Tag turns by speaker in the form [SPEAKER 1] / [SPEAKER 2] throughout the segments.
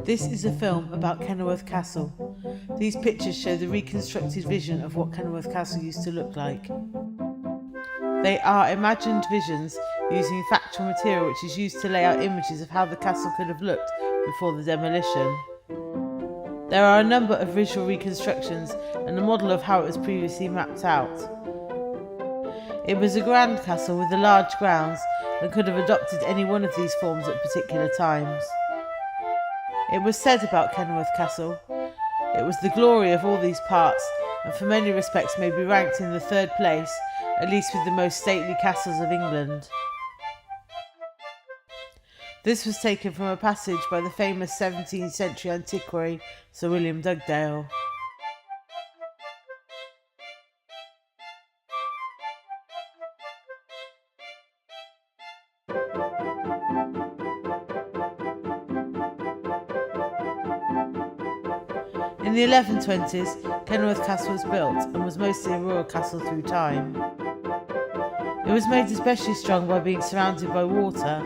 [SPEAKER 1] This is a film about Kenilworth Castle. These pictures show the reconstructed vision of what Kenilworth Castle used to look like. They are imagined visions using factual material which is used to lay out images of how the castle could have looked before the demolition. There are a number of visual reconstructions and a model of how it was previously mapped out. It was a grand castle with a large grounds and could have adopted any one of these forms at particular times. It was said about Kenilworth Castle, it was the glory of all these parts and for many respects may be ranked in the third place, at least with the most stately castles of England. This was taken from a passage by the famous 17th century antiquary Sir William Dugdale. In the 1120s, Kenilworth Castle was built and was mostly a royal castle through time. It was made especially strong by being surrounded by water.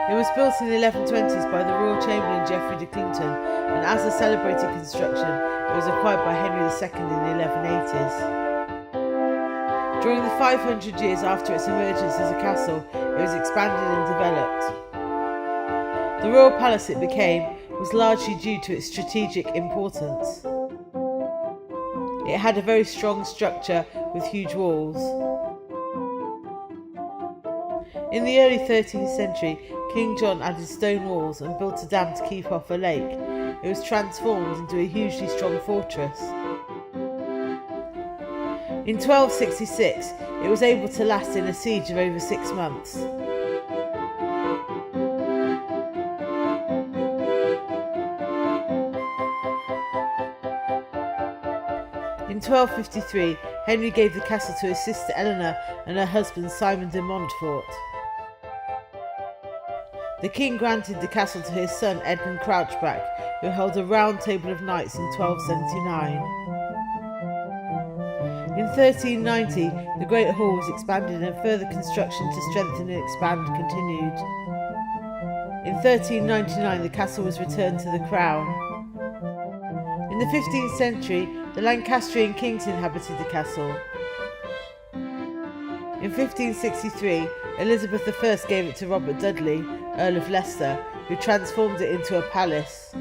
[SPEAKER 1] It was built in the 1120s by the Royal Chamberlain Geoffrey de Clington, and as a celebrated construction, it was acquired by Henry II in the 1180s. During the 500 years after its emergence as a castle, it was expanded and developed. The royal palace it became was largely due to its strategic importance. It had a very strong structure with huge walls. In the early 13th century, King John added stone walls and built a dam to keep off a lake. It was transformed into a hugely strong fortress. In 1266, it was able to last in a siege of over 6 months. In 1253, Henry gave the castle to his sister Eleanor and her husband Simon de Montfort. The king granted the castle to his son Edmund Crouchback, who held a round table of knights in 1279. In 1390, the Great Hall was expanded and further construction to strengthen and expand continued. In 1399, the castle was returned to the crown. In the 15th century, the Lancastrian kings inhabited the castle. In 1563, Elizabeth I gave it to Robert Dudley, Earl of Leicester, who transformed it into a palace.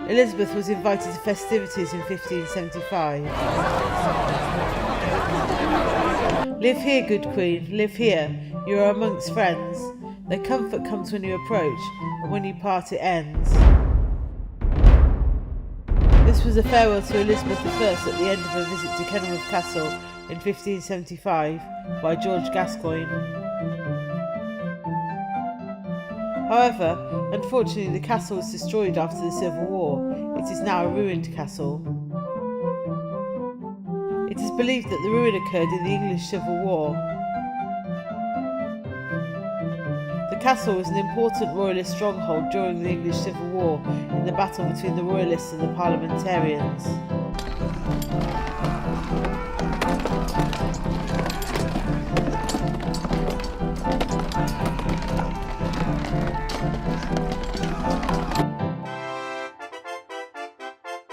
[SPEAKER 1] Elizabeth was invited to festivities in 1575. Live here, good queen, live here, you are amongst friends. Their comfort comes when you approach, and when you part it ends. This was a farewell to Elizabeth I at the end of her visit to Kenilworth Castle in 1575 by George Gascoigne. However, unfortunately the castle was destroyed after the Civil War. It is now a ruined castle. It is believed that the ruin occurred in the English Civil War. The castle was an important royalist stronghold during the English Civil War in the battle between the royalists and the parliamentarians.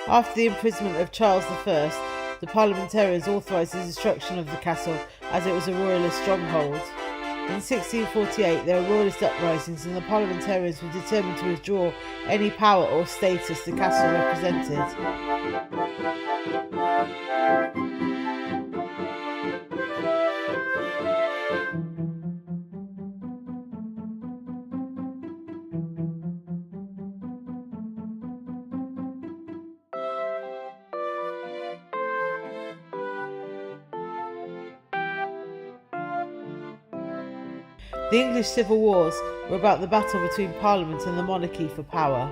[SPEAKER 1] After the imprisonment of Charles I, the parliamentarians authorised the destruction of the castle as it was a royalist stronghold. In 1648 there were royalist uprisings and the parliamentarians were determined to withdraw any power or status the castle represented. The English civil wars were about the battle between Parliament and the monarchy for power.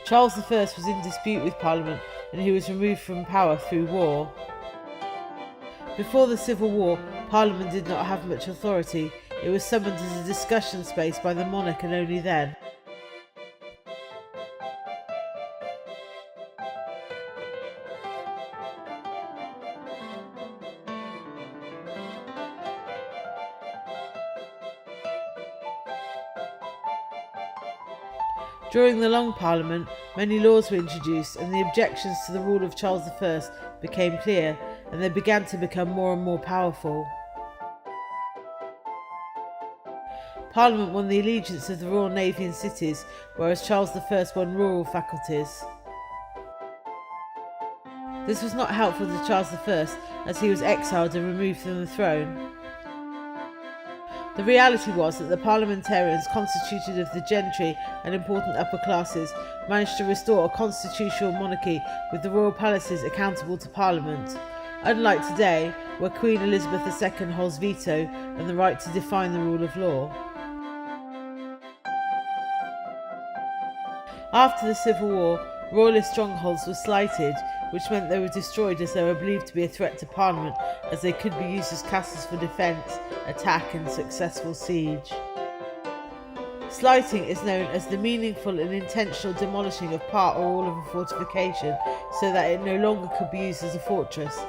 [SPEAKER 1] Charles I was in dispute with Parliament and he was removed from power through war. Before the Civil War, Parliament did not have much authority. it was summoned as a discussion space by the monarch and only then. During the Long Parliament, many laws were introduced and the objections to the rule of Charles I became clear, and they began to become more and more powerful. Parliament won the allegiance of the Royal Navy and cities, whereas Charles I won rural faculties. This was not helpful to Charles I, as he was exiled and removed from the throne. The reality was that the parliamentarians, constituted of the gentry and important upper classes, managed to restore a constitutional monarchy with the royal palaces accountable to Parliament, unlike today, where Queen Elizabeth II holds veto and the right to define the rule of law. After the Civil War, royalist strongholds were slighted, which meant they were destroyed as they were believed to be a threat to Parliament, as they could be used as castles for defence, attack and successful siege. Slighting is known as the meaningful and intentional demolishing of part or all of a fortification so that it no longer could be used as a fortress.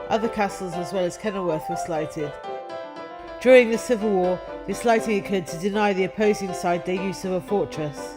[SPEAKER 1] Other castles as well as Kenilworth were slighted. During the Civil War, this slighting occurred to deny the opposing side their use of a fortress.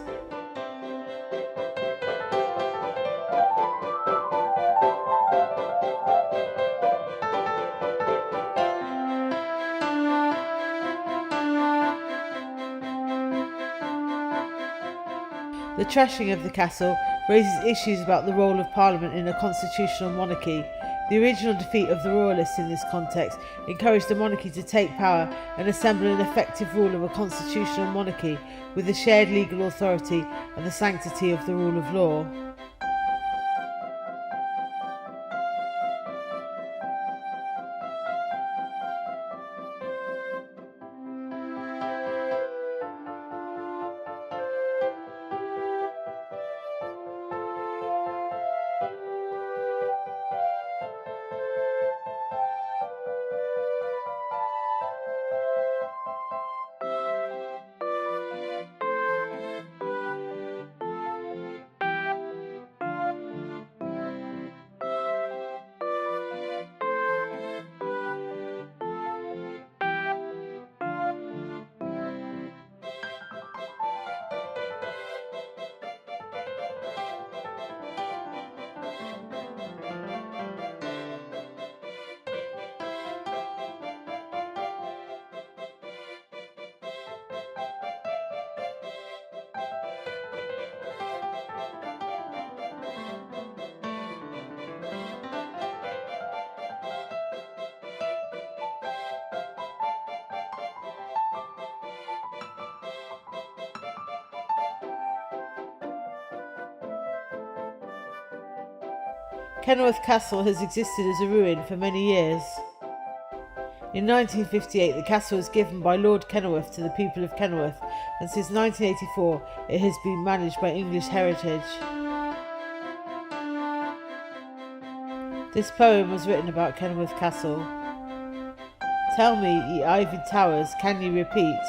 [SPEAKER 1] The trashing of the castle raises issues about the role of Parliament in a constitutional monarchy. The original defeat of the Royalists in this context encouraged the monarchy to take power and assemble an effective rule of a constitutional monarchy with the shared legal authority and the sanctity of the rule of law. Kenilworth Castle has existed as a ruin for many years. In 1958, the castle was given by Lord Kenilworth to the people of Kenilworth, and since 1984 it has been managed by English Heritage. This poem was written about Kenilworth Castle. Tell me, ye ivied towers, can ye repeat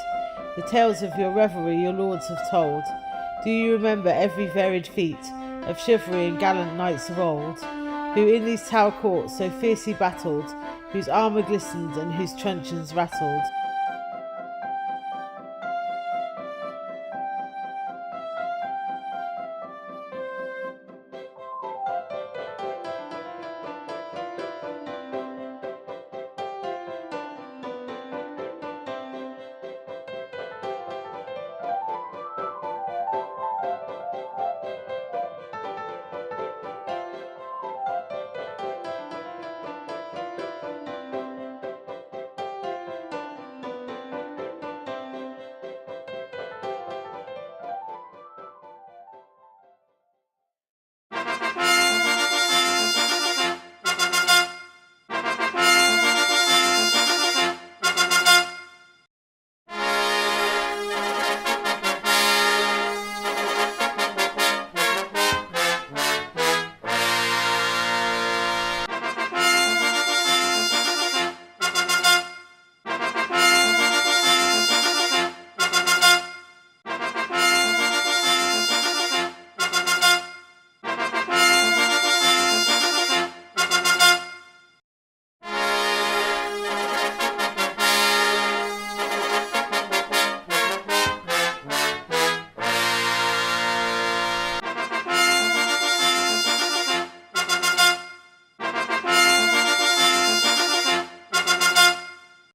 [SPEAKER 1] the tales of your revelry your lords have told? Do you remember every varied feat of chivalry and gallant knights of old, who in these tower courts so fiercely battled, whose armour glistened and whose truncheons rattled?